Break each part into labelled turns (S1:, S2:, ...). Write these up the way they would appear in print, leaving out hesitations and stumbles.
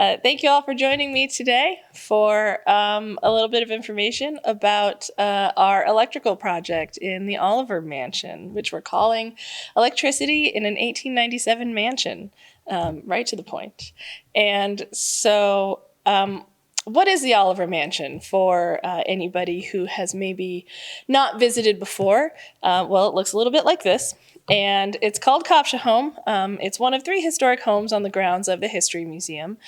S1: Thank you all for joining me today for a little bit of information about our electrical project in the Oliver Mansion, which we're calling Electricity in an 1897 Mansion, right to the point. And so what is the Oliver Mansion for anybody who has maybe not visited before? Well, it looks a little bit like this. And it's called Copshaholm. It's one of 3 historic homes on the grounds of the History Museum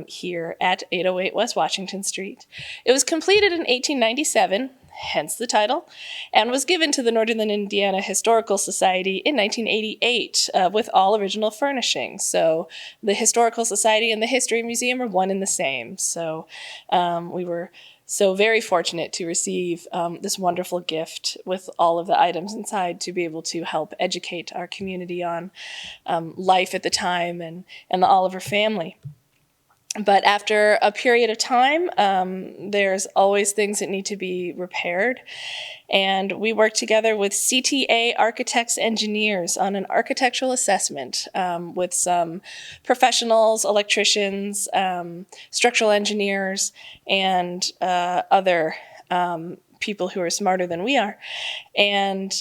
S1: here at 808 West Washington Street. It was completed in 1897, hence the title, and was given to the Northern Indiana Historical Society in 1988 with all original furnishings. So the Historical Society and the History Museum are one and the same. So we were so very fortunate to receive this wonderful gift with all of the items inside to be able to help educate our community on life at the time and the Oliver family. But after a period of time, there's always things that need to be repaired. And we worked together with CTA Architects Engineers on an architectural assessment with some professionals, electricians, structural engineers, and other people who are smarter than we are. And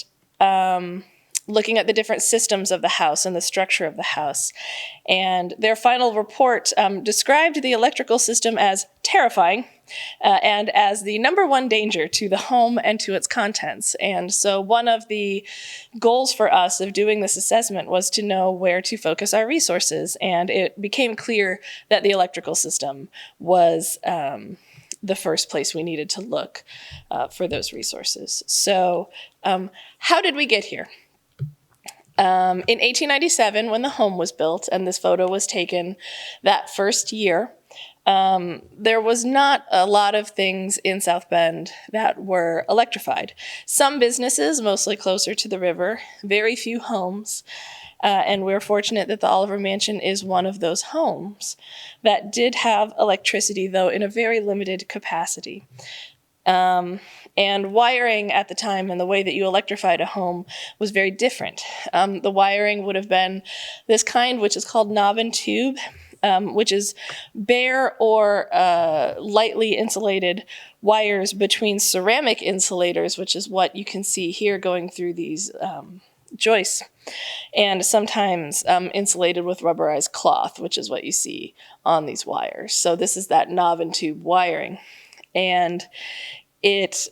S1: looking at the different systems of the house and the structure of the house. And their final report described the electrical system as terrifying and as the #1 danger to the home and to its contents. And so one of the goals for us of doing this assessment was to know where to focus our resources. And it became clear that the electrical system was the first place we needed to look for those resources. So how did we get here? In 1897, when the home was built, and this photo was taken that first year, there was not a lot of things in South Bend that were electrified. Some businesses, mostly closer to the river, very few homes, and we're fortunate that the Oliver Mansion is one of those homes that did have electricity, though in a very limited capacity. And wiring at the time and the way that you electrified a home was very different. The wiring would have been this kind, which is called knob and tube, which is bare or lightly insulated wires between ceramic insulators, which is what you can see here going through these joists, and sometimes insulated with rubberized cloth, which is what you see on these wires. So this is that knob and tube wiring. And it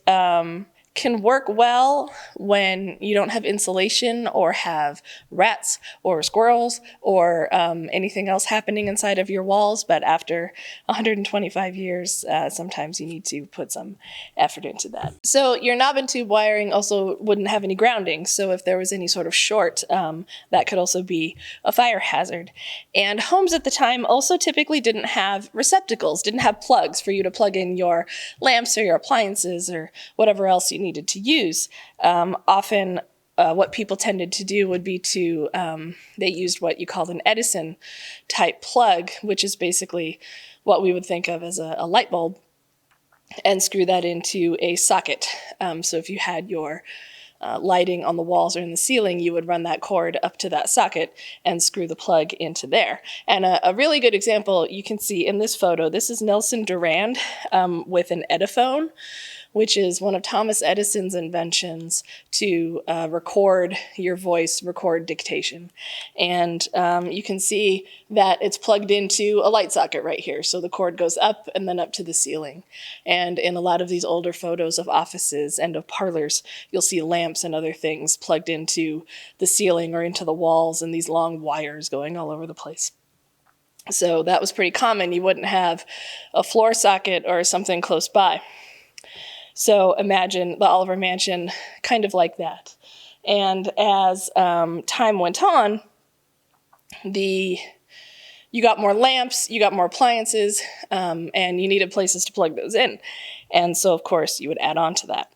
S1: can work well when you don't have insulation or have rats or squirrels or anything else happening inside of your walls. But after 125 years, sometimes you need to put some effort into that. So your knob and tube wiring also wouldn't have any grounding. So if there was any sort of short, that could also be a fire hazard. And homes at the time also typically didn't have receptacles, didn't have plugs for you to plug in your lamps or your appliances or whatever else you needed to use. Often what people tended to do would be to, they used what you called an Edison type plug, which is basically what we would think of as a light bulb, and screw that into a socket. So if you had your lighting on the walls or in the ceiling, you would run that cord up to that socket and screw the plug into there. And a really good example you can see in this photo, this is Nelson Durand with an Ediphone, which is one of Thomas Edison's inventions to record your voice, record dictation. And you can see that it's plugged into a light socket right here. So the cord goes up and then up to the ceiling. And in a lot of these older photos of offices and of parlors, you'll see lamps and other things plugged into the ceiling or into the walls and these long wires going all over the place. So that was pretty common. You wouldn't have a floor socket or something close by. So imagine the Oliver Mansion kind of like that. And as time went on, you got more lamps, you got more appliances, and you needed places to plug those in. And so, of course, you would add on to that.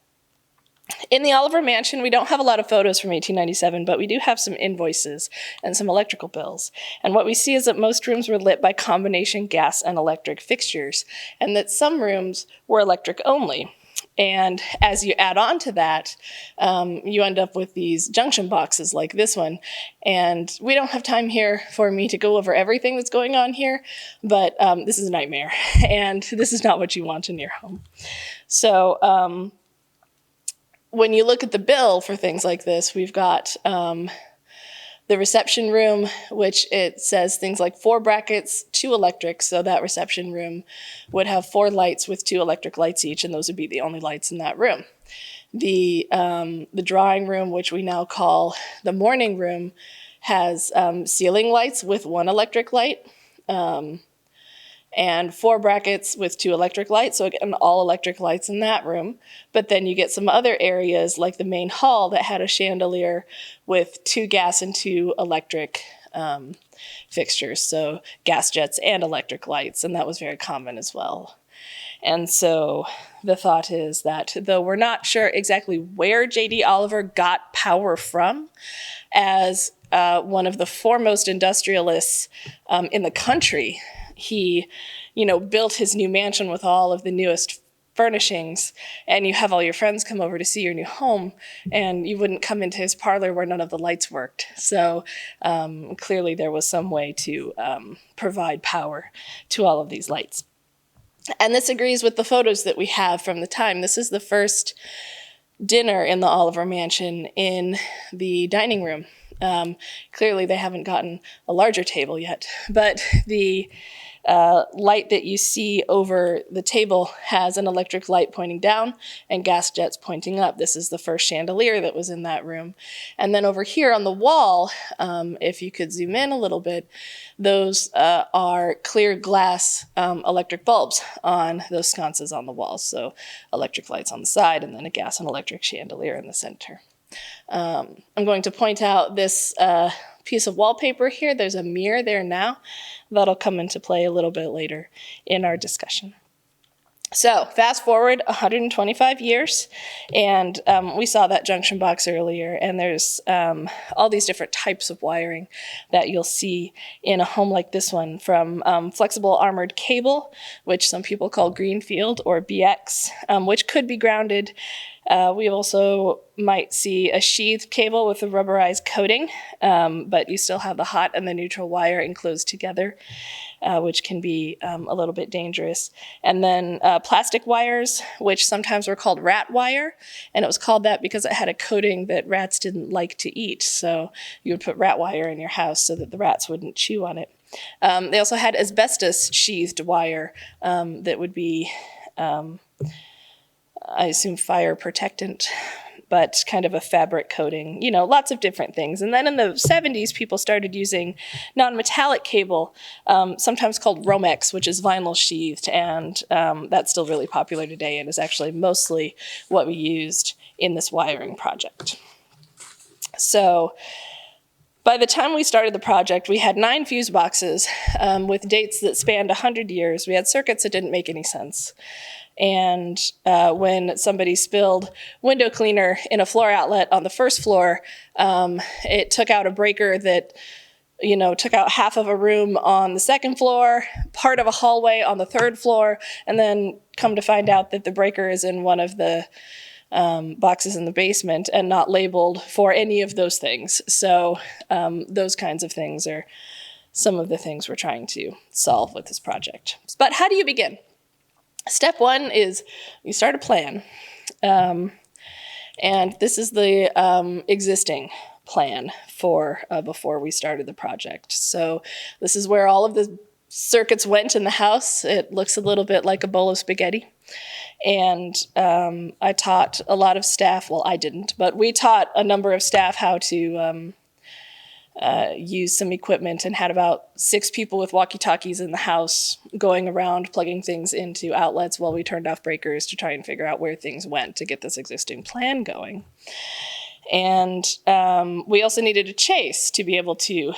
S1: In the Oliver Mansion, we don't have a lot of photos from 1897, but we do have some invoices and some electrical bills. And what we see is that most rooms were lit by combination gas and electric fixtures, and that some rooms were electric only. And as you add on to that, you end up with these junction boxes like this one. And we don't have time here for me to go over everything that's going on here, but this is a nightmare. And this is not what you want in your home. So when you look at the bill for things like this, we've got the reception room, which it says things like 4 brackets, 2 electric. So that reception room would have 4 lights with 2 electric lights each, and those would be the only lights in that room. The drawing room, which we now call the morning room, has ceiling lights with 1 electric light. And 4 brackets with 2 electric lights, so again, all electric lights in that room. But then you get some other areas like the main hall that had a chandelier with 2 gas and 2 electric fixtures, so gas jets and electric lights, and that was very common as well. And so the thought is that though we're not sure exactly where J.D. Oliver got power from, as one of the foremost industrialists in the country, he, built his new mansion with all of the newest furnishings, and you have all your friends come over to see your new home, and you wouldn't come into his parlor where none of the lights worked. So clearly there was some way to provide power to all of these lights. And this agrees with the photos that we have from the time. This is the first dinner in the Oliver Mansion in the dining room. Clearly they haven't gotten a larger table yet, but the light that you see over the table has an electric light pointing down and gas jets pointing up. This is the first chandelier that was in that room. And then over here on the wall, if you could zoom in a little bit, those are clear glass electric bulbs on those sconces on the walls. So electric lights on the side and then a gas and electric chandelier in the center. I'm going to point out this piece of wallpaper here. There's a mirror there now. That'll come into play a little bit later in our discussion. So fast forward 125 years, and we saw that junction box earlier, and there's all these different types of wiring that you'll see in a home like this one, from flexible armored cable, which some people call greenfield or BX, which could be grounded. We also might see a sheathed cable with a rubberized coating, but you still have the hot and the neutral wire enclosed together, which can be a little bit dangerous. And then plastic wires, which sometimes were called rat wire, and it was called that because it had a coating that rats didn't like to eat. So you would put rat wire in your house so that the rats wouldn't chew on it. They also had asbestos sheathed wire that would be I assume fire protectant, but kind of a fabric coating, lots of different things. And then in the 70s, people started using non-metallic cable, sometimes called Romex, which is vinyl sheathed, and that's still really popular today and is actually mostly what we used in this wiring project. So by the time we started the project, we had 9 fuse boxes with dates that spanned 100 years. We had circuits that didn't make any sense. And when somebody spilled window cleaner in a floor outlet on the first floor, it took out a breaker that, took out half of a room on the second floor, part of a hallway on the third floor, and then come to find out that the breaker is in one of the boxes in the basement and not labeled for any of those things. So those kinds of things are some of the things we're trying to solve with this project. But how do you begin? Step 1 is you start a plan. And this is the existing plan for before we started the project. So this is where all of the circuits went in the house. It looks a little bit like a bowl of spaghetti. And I taught a lot of staff, well, I didn't, but we taught a number of staff how to use some equipment, and had about 6 people with walkie-talkies in the house going around plugging things into outlets while we turned off breakers to try and figure out where things went to get this existing plan going. And we also needed a chase to be able to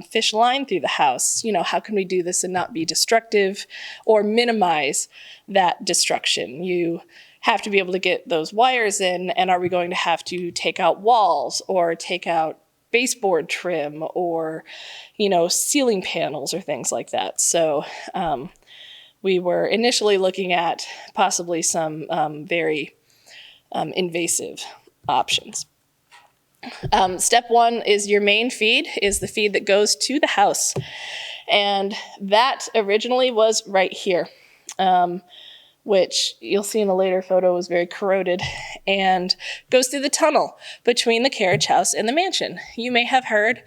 S1: fish line through the house. How can we do this and not be destructive or minimize that destruction? You have to be able to get those wires in, and are we going to have to take out walls or take out baseboard trim or, ceiling panels or things like that? So we were initially looking at possibly some very invasive options. Step one is your main feed, is the feed that goes to the house. And that originally was right here, which you'll see in a later photo was very corroded, and goes through the tunnel between the carriage house and the mansion. You may have heard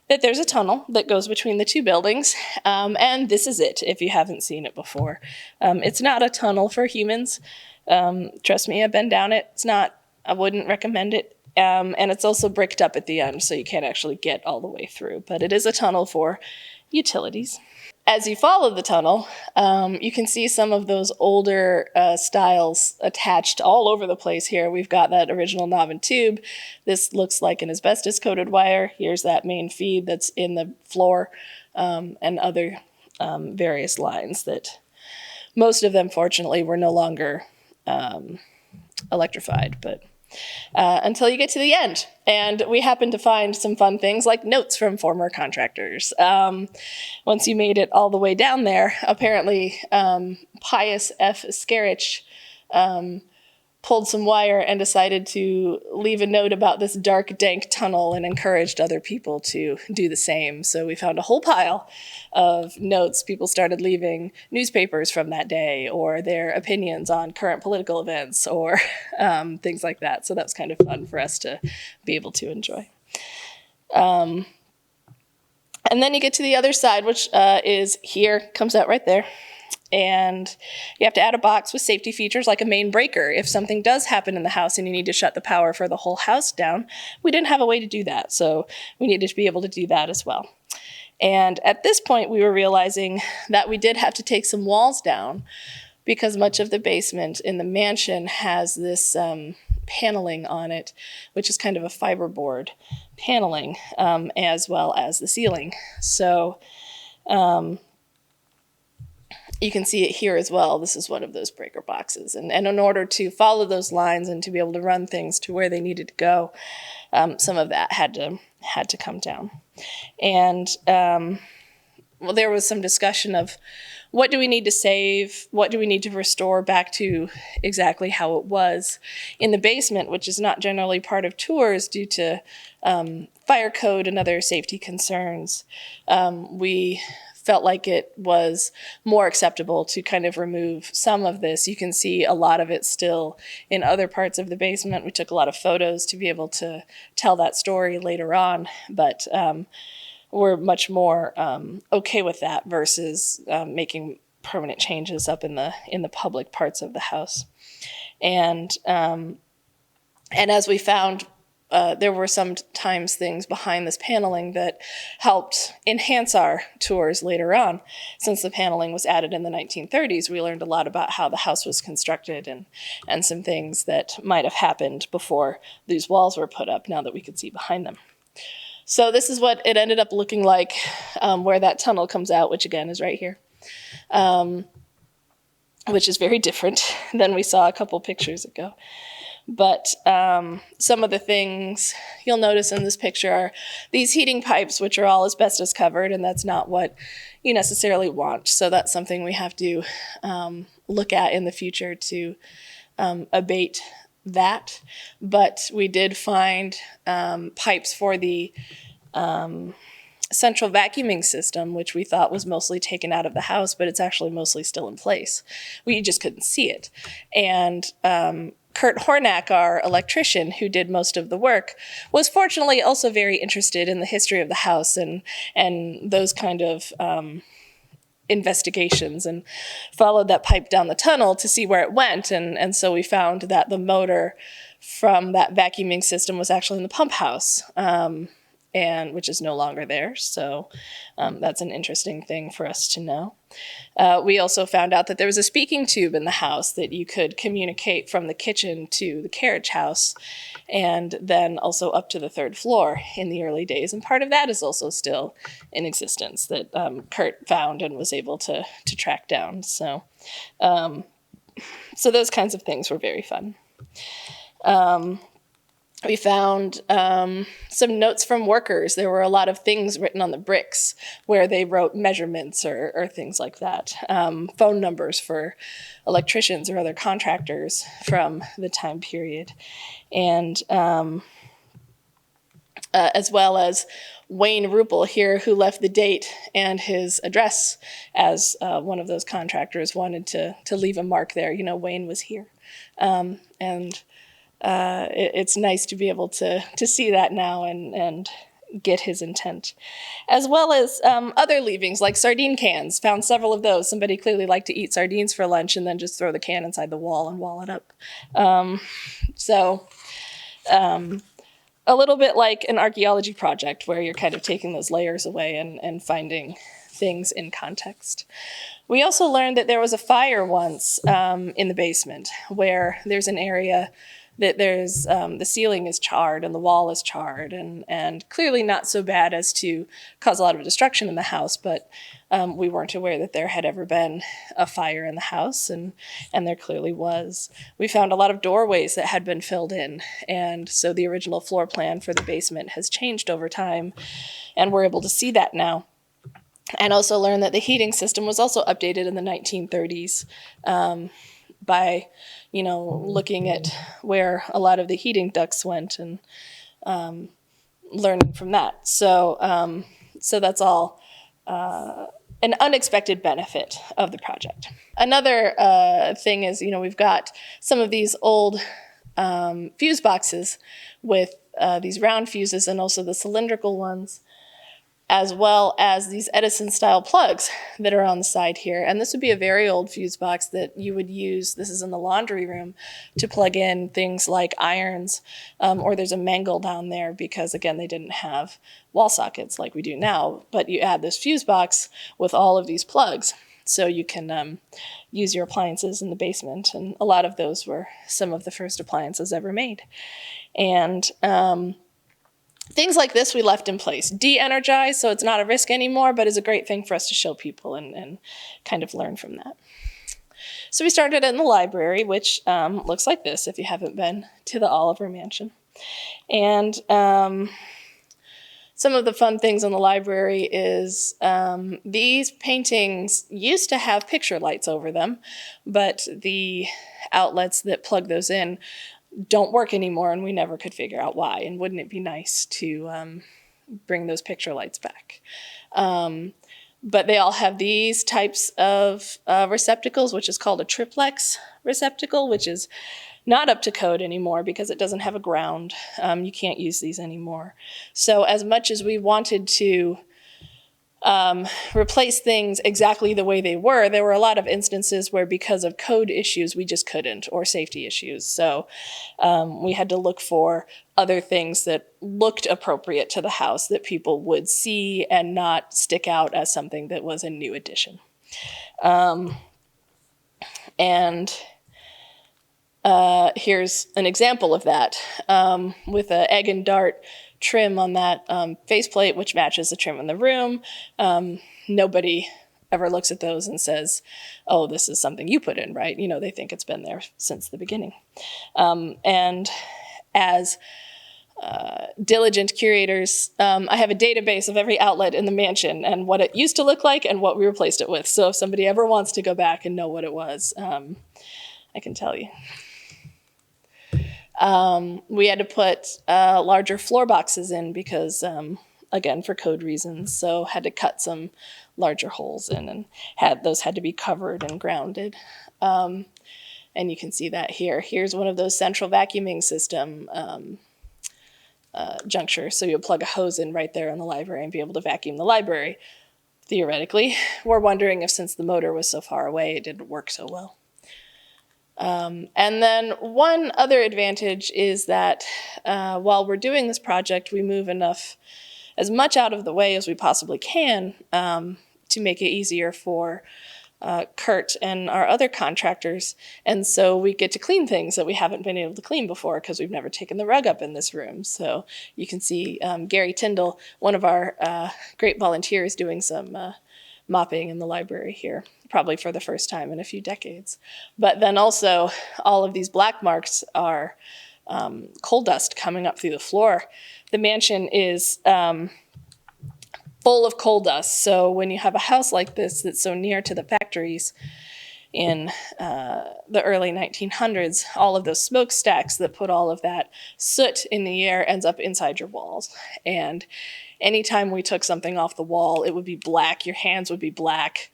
S1: that there's a tunnel that goes between the two buildings, and this is it if you haven't seen it before. It's not a tunnel for humans. Trust me, I've been down it. It's not, I wouldn't recommend it. And it's also bricked up at the end, so you can't actually get all the way through. But it is a tunnel for utilities. As you follow the tunnel, you can see some of those older styles attached all over the place here. We've got that original knob and tube. This looks like an asbestos-coated wire. Here's that main feed that's in the floor, and other various lines that most of them, fortunately, were no longer electrified, but until you get to the end. And we happened to find some fun things like notes from former contractors. Once you made it all the way down there, apparently Pius F. Scarich pulled some wire and decided to leave a note about this dark, dank tunnel and encouraged other people to do the same. So we found a whole pile of notes. People started leaving newspapers from that day, or their opinions on current political events, or things like that. So that was kind of fun for us to be able to enjoy. And then you get to the other side, which is here, comes out right there. And you have to add a box with safety features like a main breaker. If something does happen in the house and you need to shut the power for the whole house down, we didn't have a way to do that. So we needed to be able to do that as well. And at this point, we were realizing that we did have to take some walls down, because much of the basement in the mansion has this paneling on it, which is kind of a fiberboard paneling, as well as the ceiling. So you can see it here as well. This is one of those breaker boxes. And in order to follow those lines and to be able to run things to where they needed to go, some of that had to come down. And well, there was some discussion of what do we need to save? What do we need to restore back to exactly how it was in the basement, which is not generally part of tours due to fire code and other safety concerns. We felt like it was more acceptable to kind of remove some of this. You can see a lot of it still in other parts of the basement. We took a lot of photos to be able to tell that story later on, but we're much more okay with that versus making permanent changes up in the public parts of the house. And as we found, there were sometimes things behind this paneling that helped enhance our tours later on. Since the paneling was added in the 1930s, we learned a lot about how the house was constructed and some things that might have happened before these walls were put up, now that we could see behind them. So this is what it ended up looking like, where that tunnel comes out, which again is right here, which is very different than we saw a couple pictures ago. But some of the things you'll notice in this picture are these heating pipes, which are all asbestos covered, and that's not what you necessarily want. So that's something we have to look at in the future to abate that. But we did find pipes for the central vacuuming system, which we thought was mostly taken out of the house, but it's actually mostly still in place. We just couldn't see it. And Kurt Hornack, our electrician who did most of the work, was fortunately also very interested in the history of the house and those kind of investigations, and followed that pipe down the tunnel to see where it went. And so we found that the motor from that vacuuming system was actually in the pump house, and which is no longer there. So that's an interesting thing for us to know. We also found out that there was a speaking tube in the house that you could communicate from the kitchen to the carriage house, and then also up to the third floor in the early days. And part of that is also still in existence that Kurt found and was able to track down. So those kinds of things were very fun. We found some notes from workers. There were a lot of things written on the bricks where they wrote measurements or things like that. Phone numbers for electricians or other contractors from the time period. And as well as Wayne Ruppel here, who left the date and his address as one of those contractors wanted to leave a mark there. Wayne was here. And it's nice to be able to see that now and get his intent. As well as other leavings, like sardine cans. Found several of those. Somebody clearly liked to eat sardines for lunch and then just throw the can inside the wall and wall it up. A little bit like an archaeology project where you're kind of taking those layers away and finding things in context. We also learned that there was a fire once in the basement where there's an area that there's the ceiling is charred and the wall is charred and clearly not so bad as to cause a lot of destruction in the house, but we weren't aware that there had ever been a fire in the house, and there clearly was. We found a lot of doorways that had been filled in, and so the original floor plan for the basement has changed over time, and we're able to see that now. And also learned that the heating system was also updated in the 1930s by, looking at where a lot of the heating ducts went and learning from that. So that's all an unexpected benefit of the project. Another thing is, we've got some of these old fuse boxes with these round fuses and also the cylindrical ones, as well as these Edison-style plugs that are on the side here. And this would be a very old fuse box that you would use, this is in the laundry room, to plug in things like irons, or there's a mangle down there because, again, they didn't have wall sockets like we do now, but you add this fuse box with all of these plugs so you can use your appliances in the basement. And a lot of those were some of the first appliances ever made. And things like this we left in place, de-energized, so it's not a risk anymore, but is a great thing for us to show people and kind of learn from that. So we started in the library, which looks like this if you haven't been to the Oliver Mansion. And some of the fun things in the library is these paintings used to have picture lights over them, but the outlets that plug those in don't work anymore, and we never could figure out why. And wouldn't it be nice to bring those picture lights back? But they all have these types of receptacles, which is called a triplex receptacle, which is not up to code anymore because it doesn't have a ground. You can't use these anymore. So as much as we wanted to replace things exactly the way they were, there were a lot of instances where because of code issues, we just couldn't, or safety issues. So we had to look for other things that looked appropriate to the house that people would see and not stick out as something that was a new addition. Here's an example of that with an egg and dart trim on that faceplate, which matches the trim in the room. Nobody ever looks at those and says, oh, this is something you put in, right? They think it's been there since the beginning. And as diligent curators, I have a database of every outlet in the mansion and what it used to look like and what we replaced it with. So if somebody ever wants to go back and know what it was, I can tell you. We had to put larger floor boxes in because, again, for code reasons, so had to cut some larger holes in and had to be covered and grounded. And you can see that here. Here's one of those central vacuuming system junctures. So you'll plug a hose in right there in the library and be able to vacuum the library, theoretically. We're wondering if since the motor was so far away, it didn't work so well. And then one other advantage is that while we're doing this project, we move as much out of the way as we possibly can to make it easier for Kurt and our other contractors. And so we get to clean things that we haven't been able to clean before because we've never taken the rug up in this room. So you can see Gary Tyndall, one of our great volunteers, doing some mopping in the library here, probably for the first time in a few decades. But then also all of these black marks are coal dust coming up through the floor. The mansion is full of coal dust. So when you have a house like this that's so near to the factories in the early 1900s, all of those smokestacks that put all of that soot in the air ends up inside your walls. And anytime we took something off the wall, it would be black. Your hands would be black.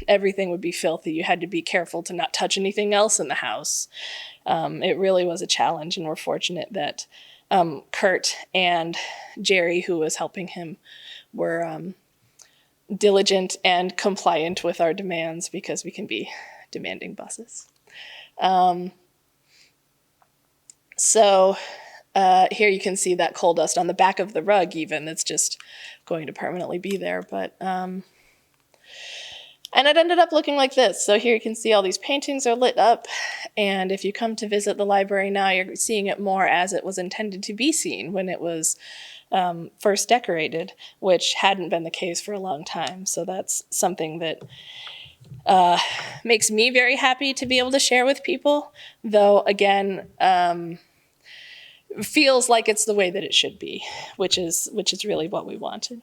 S1: Everything would be filthy. You had to be careful to not touch anything else in the house. It really was a challenge, and we're fortunate that Kurt and Jerry, who was helping him, were diligent and compliant with our demands, because we can be demanding bosses. So here you can see that coal dust on the back of the rug even, that's just going to permanently be there. But and it ended up looking like this. So here you can see all these paintings are lit up, and if you come to visit the library now, you're seeing it more as it was intended to be seen when it was first decorated, which hadn't been the case for a long time. So that's something that makes me very happy to be able to share with people, though again, feels like it's the way that it should be, which is really what we wanted.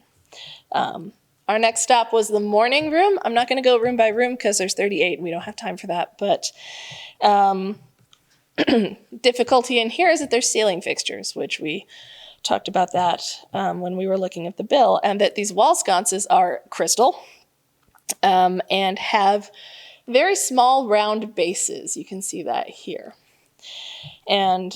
S1: Our next stop was the morning room. I'm not going to go room by room because there's 38 and we don't have time for that. But difficulty in here is that there's ceiling fixtures, which we talked about that when we were looking at the bill, and that these wall sconces are crystal and have very small round bases. You can see that here. And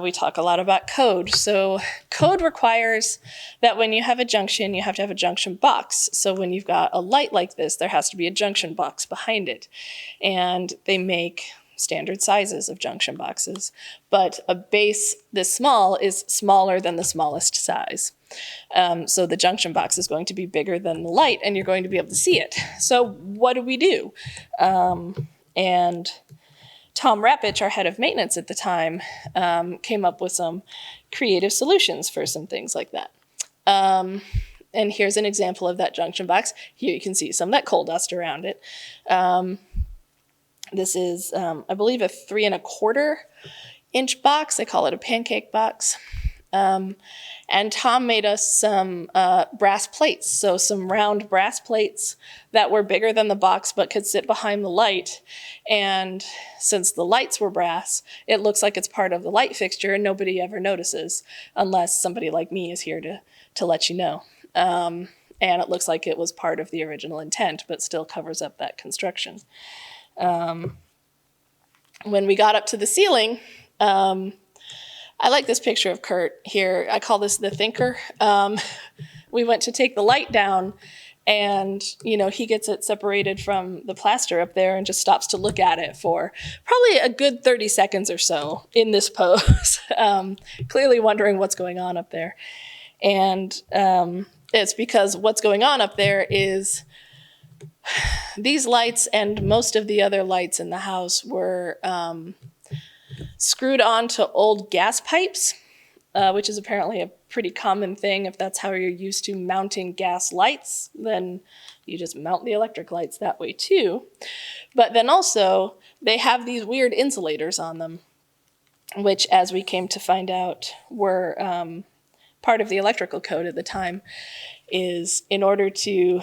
S1: we talk a lot about code. So code requires that when you have a junction, you have to have a junction box. So when you've got a light like this, there has to be a junction box behind it. And they make standard sizes of junction boxes. But a base this small is smaller than the smallest size. So the junction box is going to be bigger than the light, and you're going to be able to see it. So what do we do? And Tom Rappich, our head of maintenance at the time, came up with some creative solutions for some things like that. And here's an example of that junction box. Here you can see some of that coal dust around it. This is, I believe, a 3¼ inch box. They call it a pancake box. And Tom made us some brass plates, so some round brass plates that were bigger than the box but could sit behind the light. And since the lights were brass, it looks like it's part of the light fixture and nobody ever notices unless somebody like me is here to let you know. And it looks like it was part of the original intent, but still covers up that construction. When we got up to the ceiling, I like this picture of Kurt here. I call this the thinker. We went to take the light down, and he gets it separated from the plaster up there and just stops to look at it for probably a good 30 seconds or so in this pose, clearly wondering what's going on up there. And it's because what's going on up there is these lights and most of the other lights in the house were screwed onto old gas pipes, which is apparently a pretty common thing. If that's how you're used to mounting gas lights, then you just mount the electric lights that way too. But then also, they have these weird insulators on them, which, as we came to find out, were part of the electrical code at the time, is in order to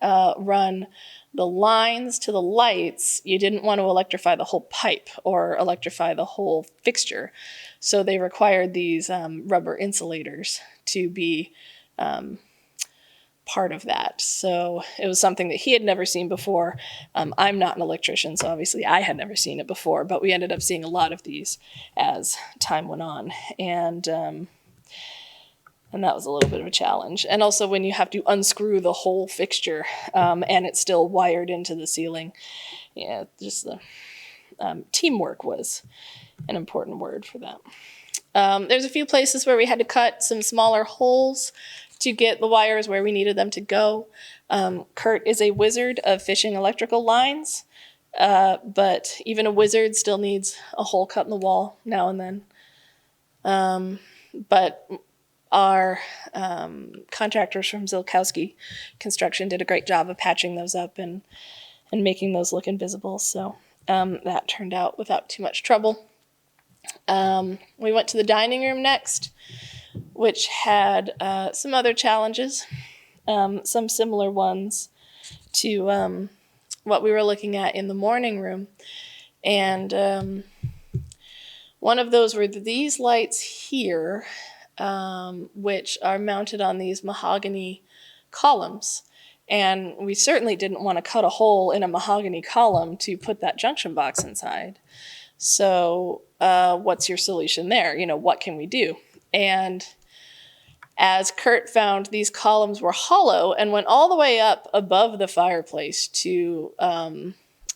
S1: run the lines to the lights, you didn't want to electrify the whole pipe or electrify the whole fixture. So they required these rubber insulators to be part of that. So it was something that he had never seen before. I'm not an electrician, so obviously I had never seen it before, but we ended up seeing a lot of these as time went on. And that was a little bit of a challenge. And also when you have to unscrew the whole fixture and it's still wired into the ceiling, just the teamwork was an important word for that. There's a few places where we had to cut some smaller holes to get the wires where we needed them to go. Kurt is a wizard of fishing electrical lines, but even a wizard still needs a hole cut in the wall now and then. But our contractors from Zilkowski Construction did a great job of patching those up and making those look invisible. So that turned out without too much trouble. We went to the dining room next, which had some other challenges, some similar ones to what we were looking at in the morning room. And one of those were these lights here, which are mounted on these mahogany columns. And we certainly didn't want to cut a hole in a mahogany column to put that junction box inside. So what's your solution there? What can we do? And as Kurt found, these columns were hollow and went all the way up above the fireplace to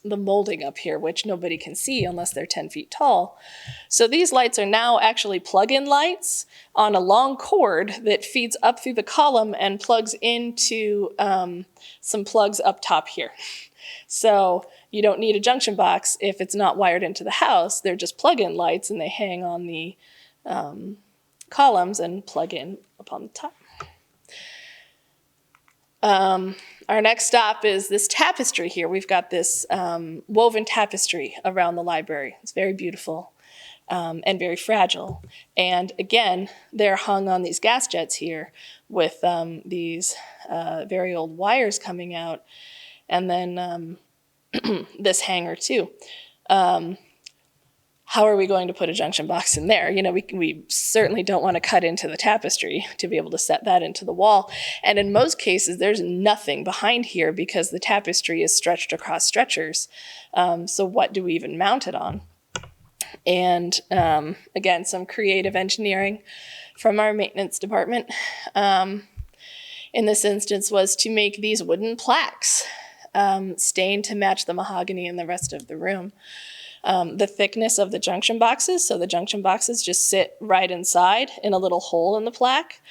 S1: the molding up here, which nobody can see unless they're 10 feet tall. So these lights are now actually plug-in lights on a long cord that feeds up through the column and plugs into some plugs up top here. So you don't need a junction box if it's not wired into the house. They're just plug-in lights, and they hang on the columns and plug in upon the top. Our next stop is this tapestry here. We've got this woven tapestry around the library. It's very beautiful and very fragile. And again, they're hung on these gas jets here with these very old wires coming out, and then this hanger too. How are we going to put a junction box in there? We certainly don't want to cut into the tapestry to be able to set that into the wall. And in most cases, there's nothing behind here because the tapestry is stretched across stretchers. So what do we even mount it on? And again, some creative engineering from our maintenance department in this instance was to make these wooden plaques stained to match the mahogany in the rest of the room. The thickness of the junction boxes, so the junction boxes just sit right inside in a little hole in the plaque,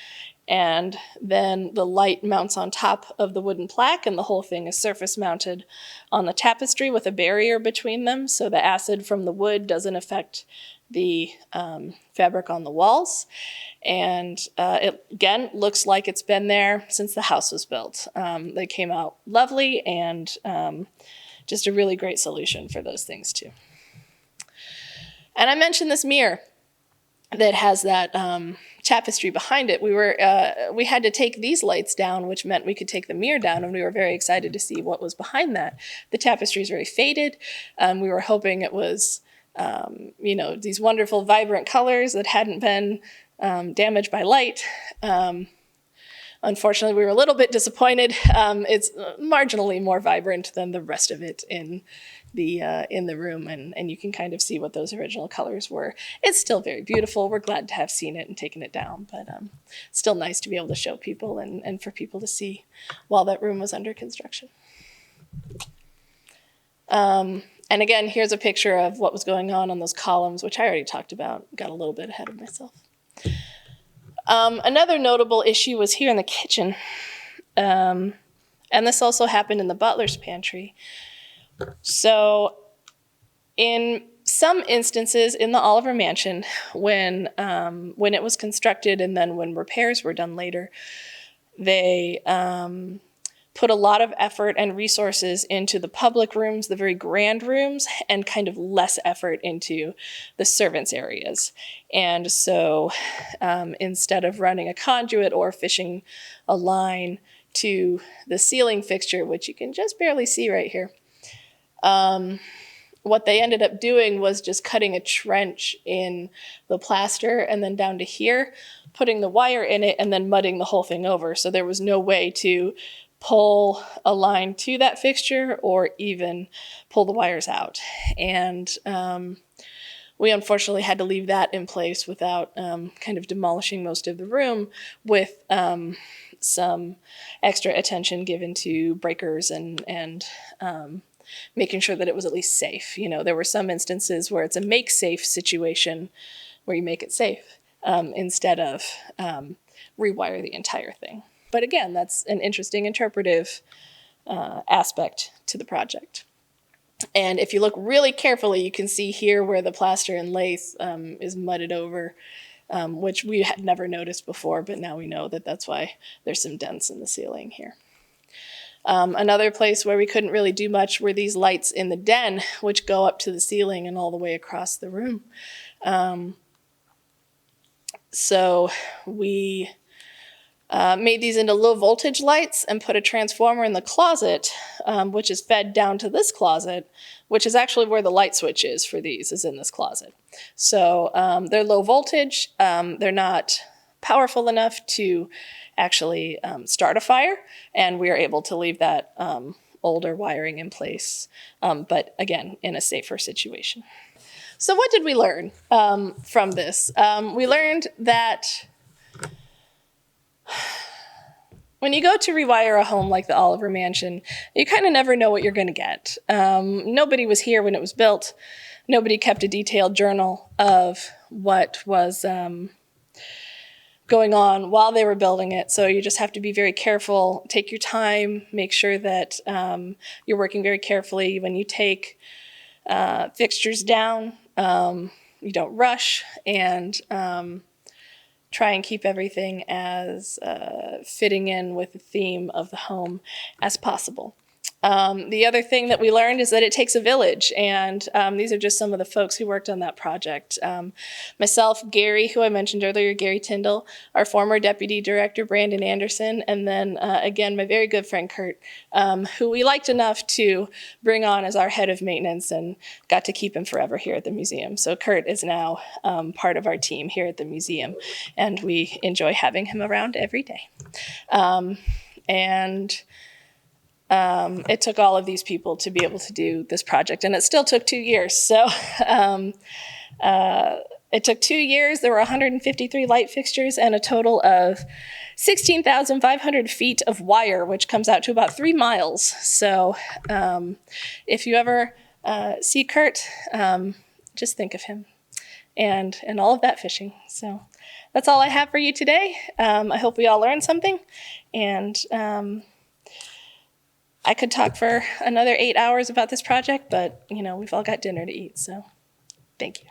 S1: and then the light mounts on top of the wooden plaque, and the whole thing is surface mounted on the tapestry with a barrier between them, so the acid from the wood doesn't affect the fabric on the walls. And it, again, looks like it's been there since the house was built. They came out lovely, and just a really great solution for those things too. And I mentioned this mirror that has that tapestry behind it. We had to take these lights down, which meant we could take the mirror down, and we were very excited to see what was behind that. The tapestry is very faded. We were hoping it was, these wonderful, vibrant colors that hadn't been damaged by light. Unfortunately, we were a little bit disappointed. It's marginally more vibrant than the rest of it in the room, and you can kind of see what those original colors were. It's still very beautiful. We're glad to have seen it and taken it down, but still nice to be able to show people and for people to see while that room was under construction. And again, here's a picture of what was going on those columns, which I already talked about. Got a little bit ahead of myself. Another notable issue was here in the kitchen, and this also happened in the butler's pantry. So in some instances in the Oliver Mansion, when it was constructed and then when repairs were done later, they put a lot of effort and resources into the public rooms, the very grand rooms, and kind of less effort into the servants' areas. And so instead of running a conduit or fishing a line to the ceiling fixture, which you can just barely see right here, what they ended up doing was just cutting a trench in the plaster and then down to here, putting the wire in it, and then mudding the whole thing over. So there was no way to pull a line to that fixture or even pull the wires out. And we unfortunately had to leave that in place without kind of demolishing most of the room, with some extra attention given to breakers and making sure that it was at least safe. There were some instances where it's a make safe situation where you make it safe instead of rewire the entire thing. But again, that's an interesting interpretive aspect to the project. And if you look really carefully, you can see here where the plaster and lath is mudded over, which we had never noticed before, but now we know that that's why there's some dents in the ceiling here. Another place where we couldn't really do much were these lights in the den, which go up to the ceiling and all the way across the room. So we made these into low voltage lights and put a transformer in the closet, which is fed down to this closet, which is actually where the light switch is for these, is in this closet. So they're low voltage. They're not powerful enough to actually start a fire, and we are able to leave that older wiring in place, but again, in a safer situation. So what did we learn from this? We learned that when you go to rewire a home like the Oliver Mansion, you kind of never know what you're going to get. Nobody was here when it was built. Nobody kept a detailed journal of what was going on while they were building it. So you just have to be very careful, take your time, make sure that you're working very carefully when you take fixtures down. You don't rush, and try and keep everything as fitting in with the theme of the home as possible. The other thing that we learned is that it takes a village, and these are just some of the folks who worked on that project. Myself, Gary, who I mentioned earlier, Gary Tyndall, our former deputy director, Brandon Anderson, and then again, my very good friend, Kurt, who we liked enough to bring on as our head of maintenance and got to keep him forever here at the museum. So Kurt is now part of our team here at the museum, and we enjoy having him around every day. It took all of these people to be able to do this project, and it still took 2 years. So it took 2 years. There were 153 light fixtures and a total of 16,500 feet of wire, which comes out to about 3 miles. So if you ever see Kurt, just think of him and all of that fishing. So that's all I have for you today. I hope we all learned something, and I could talk for another 8 hours about this project, but, we've all got dinner to eat, so thank you.